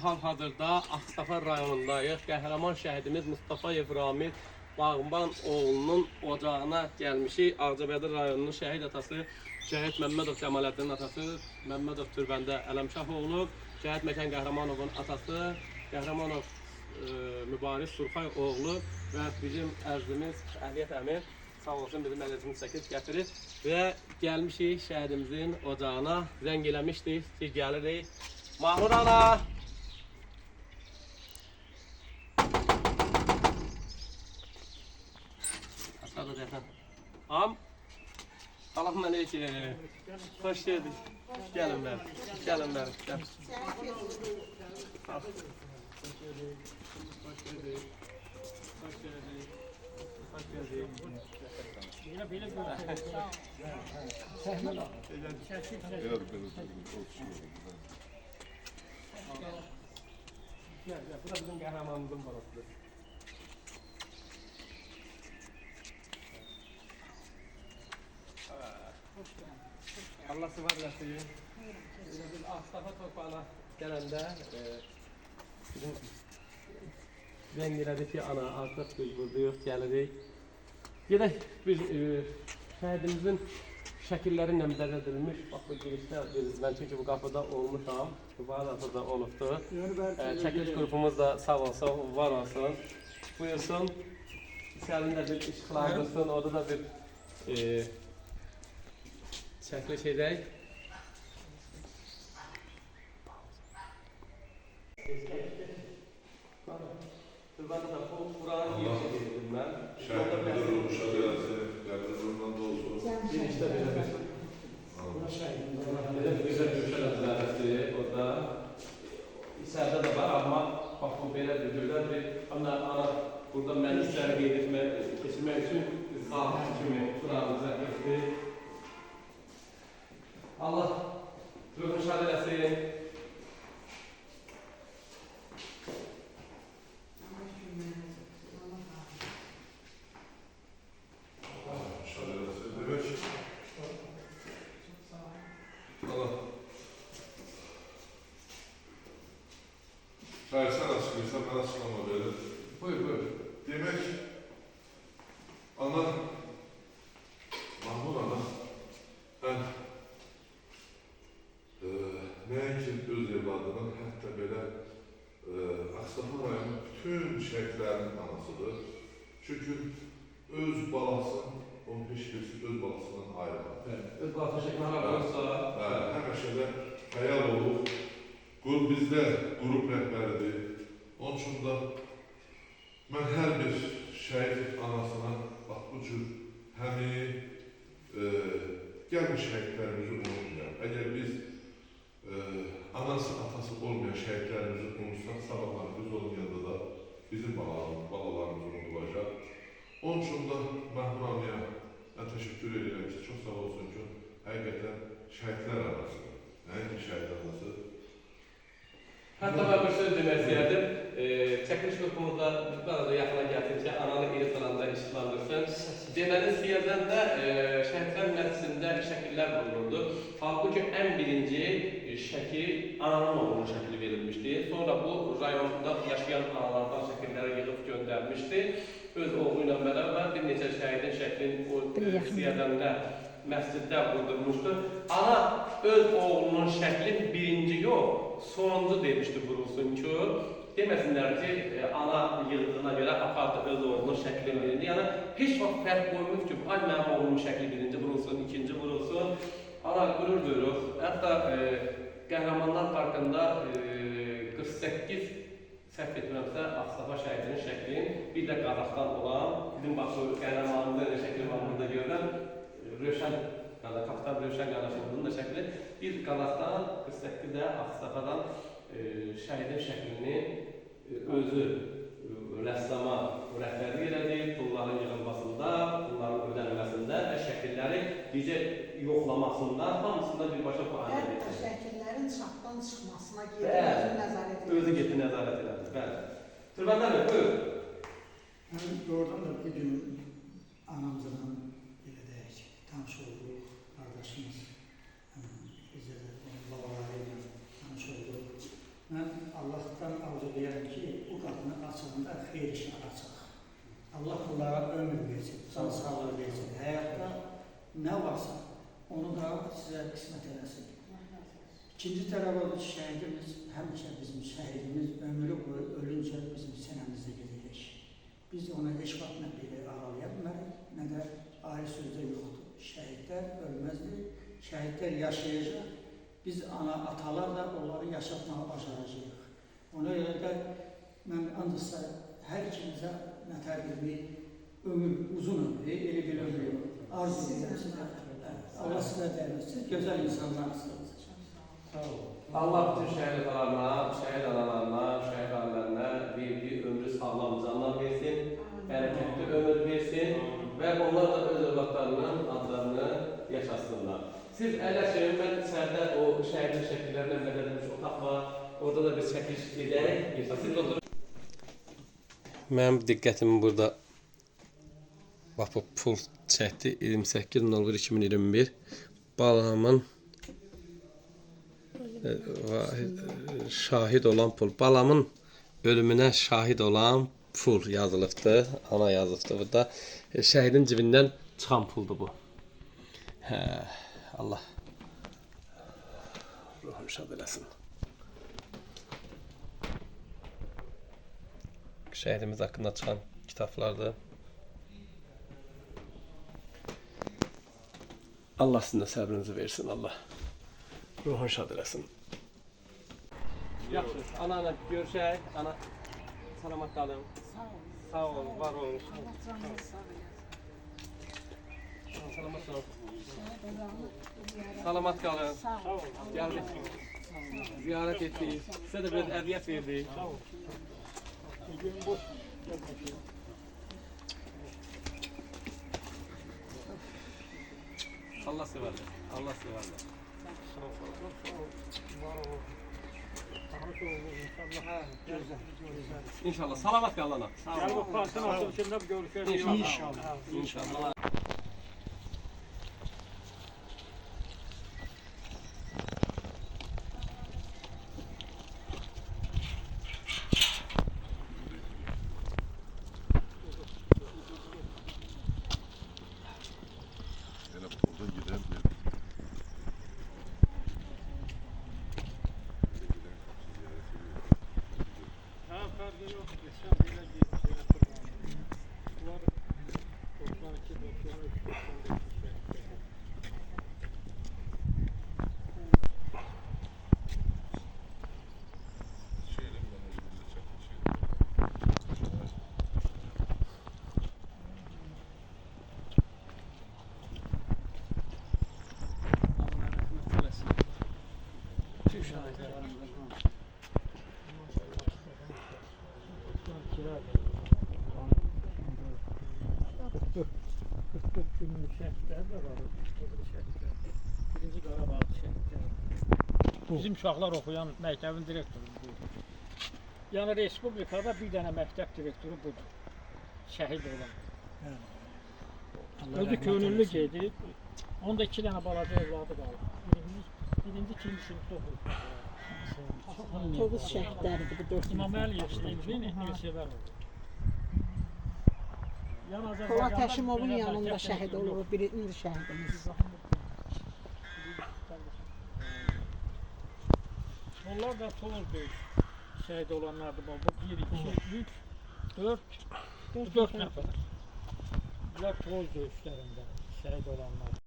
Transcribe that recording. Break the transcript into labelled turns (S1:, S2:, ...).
S1: hal-hazırda Ağstafa rayonundayıq. Qəhrəman şəhidimiz Mustafayev Ramil Bağban oğlunun ocağına gəlmişik. Ağcabədi rayonunun şəhid atası Şəhid Məmmədov Cəmaləddinin atası Məmmədov Türbəndə Ələmşahoğlu, Şəhid Məkan Qəhrəmanovun atası Qəhrəmanov Mübariz Surxay oğlu və bizim ərzimiz Əhliyyət əmi sağ olsun bizim ərzimiz çəkib gətirir və gəlmişik şəhidimizin ocağına. Zəng eləmişdik ki, gəlirik. Mahmud ana! Aşağıda deyəsən. Am? Salam aleyküm. Hoş geldin. Gəlin mənim. Gəlin mənim. Gəl. Hoş geldin. Hoş geldin. Hoş geldin. Hoş geldin. Yine böyle bir Səhmən al. Gel, bu da bizim qəhrəmanımızın balasıdır. Allah sıvar eləsin. Biz Ağstafa torpağına gələndə bizim zəng elədi ki, ana artıq biz buradayıq, gəlirik. Gedək biz şəhidimizin şəkillərinlə bəzədilmiş, bax bu girişdə mən çünki bu qapıda olmuşam, bu bazada da olubdur. Çəkiliş qrupumuz da sağ olsun, var olsun. Buyursun, içərində bir işıqlar dursun, orada da bir çəkiliş edək. Buranın yeri dedim mən.
S2: Şəhidimizin ruhuşa gəlsin, qəbri nurundan da olsun.
S1: Girişdə belə bir gözəl köşələr zərəfdir orada. İçəridə də var, amma bax bu belə bir gözəl bir ana burada məclisləri qeyd etmək, keçirmək üçün zabit kimi buranın zərəfdir. Allah ruhunu şad eləsin.
S2: Hayır, sen açıklıyorsan ben açıklama verim.
S1: Buyur, buyur.
S2: Demek, ana, Mahmud ana, ben nəinki öz evladının, hətta belə Ağstafa rayonun bütün şəhidlərinin anasıdır. Çünki öz balası, onun heç birisi öz balasından ayrılır.
S1: Öz balası şəkillər olursa...
S2: Həmişə də fəyal olub. Bizdə qrup rəhbəridir. Onun üçün də mən hər bir şəhid anasına bax bu cür həmin gəlmiş şəhidlərimizi unutmayaq. Əgər biz anası, atası olmayan şəhidlərimizi unutsaq, sabahlarımız olmayanda da bizim balalarımız unutulacaq. Onun üçün də Mahmud Amaya mən təşəkkür edirəm ki, çox sağ olsun ki, həqiqətən şəhidlər arasıdır. Nəinki şəhid anası.
S1: Hətta mən bir söz demək istəyərdim. Çəkiliş qrupumuzda bir arada yaxına gəlsin ki, ananı iri planda işlandırsın. Deməli, Siyəzəndə şəhidlər məclisində şəkillər bulunurdu. Halbuki ən birinci şəkil ananın oğlunun şəkili verilmişdi. Sonra bu rayonda yaşayan analardan şəkilləri yığıb göndərmişdi. Öz oğlu ilə bərabər bir neçə şəhidin şəklini Siyəzəndə məsciddə vurdurmuşdu. Ana öz oğlunun şəkli birinci yox, sonuncu demişdi vurulsun ki, deməsinlər ki, ana yığdığına görə apardı öz oğlunun şəklini birinci. Yəni, heç vaxt fərq qoymuyor ki, ay mənim oğlumun şəkli birinci vurulsun, ikinci vurulsun. Ana qürür duyuruq. Hətta Qəhrəmanlar Parkında 48 səhv etmirəmsə, Ağstafa şəhidinin şəklini, bir də Qazaxdan olan, bizim bax, qəhrəmanımızda şəkli var burada görürəm, Rövşən, kapitan Rövşən qardaşımızın da şəkli, bir Qazaxdan, 48 də Ağstafadan şəhidin şəklini özü rəssama rəhbərlik elədi, pulların yığılmasında, pulların ödənməsində və şəkilləri necə yoxlamasında, hamısında birbaşa bu ayrı edir.
S3: Hətta şəkillərin çapdan çıxmasına özü nəzarət edir.
S1: Özü getdi nəzarət elədi, bəli. Türbəndə mi? Buyur.
S4: Doğrudan da bugün anamızdan belə deyək, tanış olduq, qardaşımız, bizə də babalarıyla tanış olduq. Mən Allahdan arzu edirəm ki, bu qapını açanda xeyir işini açaq. Allah bunlara ömür versin, can sağlığı versin. Həyatda nə varsa, onu da sizə qismət eləsin. İkinci tərəf odur ki, şəhidimiz, həmişə bizim şəhidimiz ömrü boyu ölüncə bizim sinəmizdə gedəcək. Biz ona heç vaxt nə belə aralaya bilmərik, nə də ayrı sözdə yoxdur. Şəhidlər ölməzdir, şəhidlər yaşayacaq. Biz atalar da onları yaşatmağa başaracağıq. Ona görə də mən ancaq hər ikimizə nətər bir ömür, uzun ömrü, elə bir ömrü arzu edirəm sizə. Allah sizə dəyməsin, gözəl insanlarsınız.
S1: Allah bütün şəhid atalarına, şəhid analarına, şəhid ailələrine verdiği ömrü sağlam canlar versin, hərəkətli ömür versin və onlar da öz evlatlarının adlarını yaşasınlar. Siz əyləşin, mən içərdə o şəhidin şəkillərinə mədədilmiş otaq var, orada da bir çəkiş edək. Siz oturun. Mənim diqqətimi burada bax bu pul çəkdi 28.01.2021 balamın şahid olan pul. Balamın ölümünə şahid olan pul yazılıbdır. Ana yazılıbdır burada. Şəhidin cibindən çıxan puldur bu. Hə, Allah ruhunu şad eləsin. Şəhidimiz haqqında çıxan kitablardır. Allah sizin də səbrinizi versin, Allah. Ruhun şad eləsin. Yaxşı, ana görüşək. Ana, salamat qalın. Sağ olun, var olun. Salamat qalın. Salamat qalın. Gəldik. Ziyarət etdik. Sizə də biraz əziyyət verdik. Allah severler. Allah severler. İnşallah. Salamat kalın ana.
S5: Gel bu partinin açılışında bir görüşürüz.
S1: İnşallah. İnşallah.
S2: Hele oradan giden bir
S5: Ha, farkı yok. Sen böyle bir şey yapamam. Bunlar 92, 93, Birinci Qarabağ şəhidləri. Bizim uşaqlar oxuyan məktəbin direktoru budur. Yəni Respublikada bir dənə məktəb direktoru budur. Şəhid olan. Özü könüllü gedib. Onda 2 dənə balaca evladı qaldı. Birinci, ikinci sinifdə oxuyur.
S3: Tovuz şəhidləridir bu 4
S5: İmam Əliyev şəhidini sevər olur.
S3: Polat Həşimovun yanında şəhid olur, birinci şəhidimiz.
S5: Onlar da Tovuz döyüş şəhid olanlardır. Bu 1, 2, 3, 4 nəfər. Bunlar Tovuz döyüşlərində şəhid olanlar.